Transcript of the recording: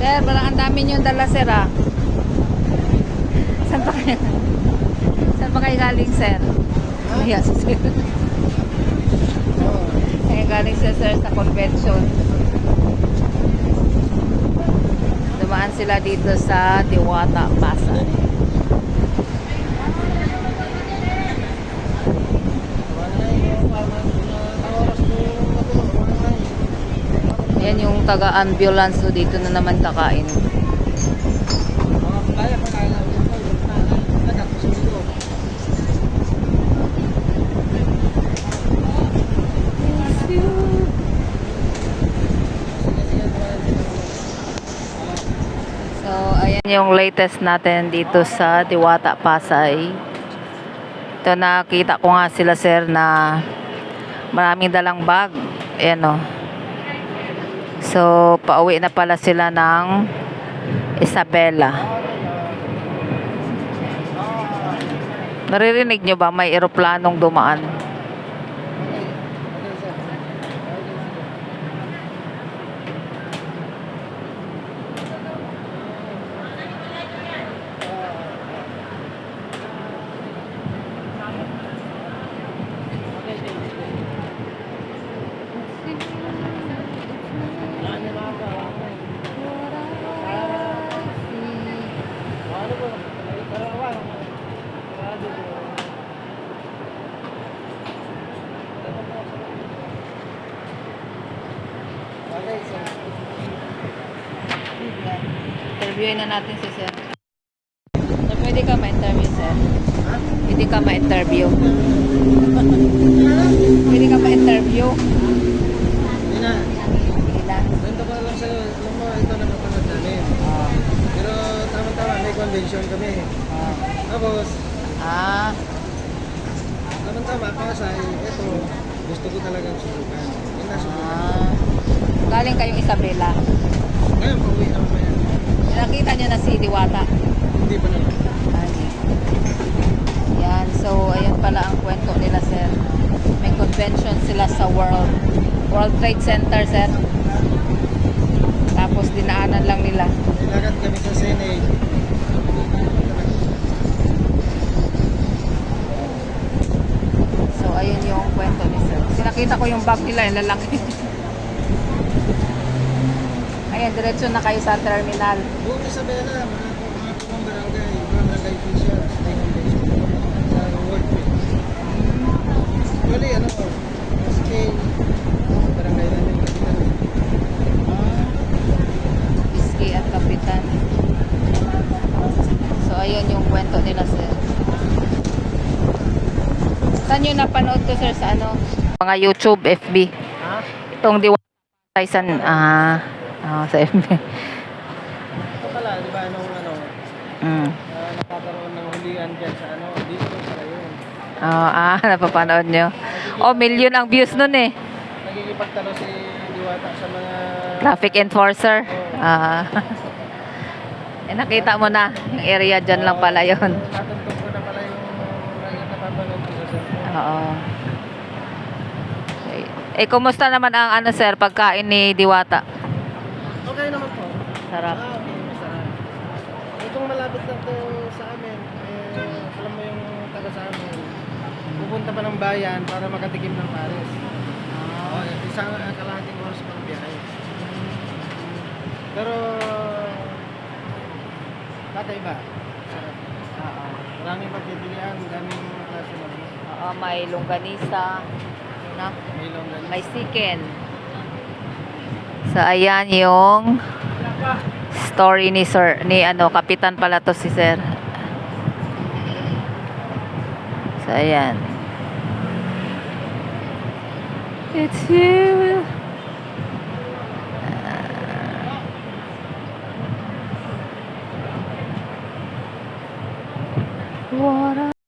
Sir, parang ang dami niyong dala, sir, ah. Saan pa kayo? Saan pa kayo galing, sir? Ayan, si sir. Kaya galing siya, sir, sa convention. Dumaan sila dito sa Diwata, Pasay. Yan yung taga-ambulance, so dito na naman kakain. So, ayan yung latest natin dito sa Diwata, Pasay. Ito, nakita ko nga sila, sir, na maraming dalang bag. Ayan, o. So, pauwi na pala sila ng Isabela. Naririnig nyo ba? May eroplanong dumaan. Interviewin na natin si sir. So, pwede ka ma-interview, sir? Pwede ka ma-interview? Pwede ka ma-interview? Hindi na. Hindi na. Ganito ko lang sa'yo. Alam mo, ito na napanood namin. Pero tama-tama, may convention kami. Tapos, tama-tama, Pasay, ito, gusto ko talagang subukan. Yung nasubukan. Galing kayong Isabela. Ngayon, pauwi na mo yan. Nakita nyo na si Diwata. Hindi pa naman. Yan, so ayun pala ang kwento nila, sir. May convention sila sa World Trade Center, sir. Tapos dinaanan lang nila. Nilakad kami sa Senate. So ayun yung kwento ni sir. Sinakita ko yung bag nila, yung lalaki. Ayan, diretso na kayo sa terminal. Buong Isabela, mga pumang barangay, mga barangay officials, may convention sa World Trade. Actually, SK, barangay namin, kapitan. SK at kapitan. So ayun yung kwento nila, sir. Saan nyo napanood to, sir? Sa ano? Mga YouTube, FB. Itong Diwata sa FB. Ito pala, di ba, nakakaroon ng hulihan dyan sa dito sa yun. Napapanood nyo. Oh, million ang views nun eh. Nagkikipagtalo si Diwata sa mga Traffic enforcer. Nakita mo na. Yung area dyan lang pala yun. natuntog ko na pala yung napapanood ko sa cellphone. Oo. Kumusta naman ang sir, pagkain ni Diwata? Okay naman po. Sarap. Okay, masarap. Itong malapit na to sa amin, alam mo yung taga sa amin, pupunta pa ng bayan para makatikim ng pares. Isang kalahating oras pang biyahe. Pero, kakaiba. Sarap. Maraming pagpipilian, daming klase ng May longganisa. may longganisa. May chicken. So, ayan yung story ni sir, kapitan pala to si sir. So, ayan. It's you.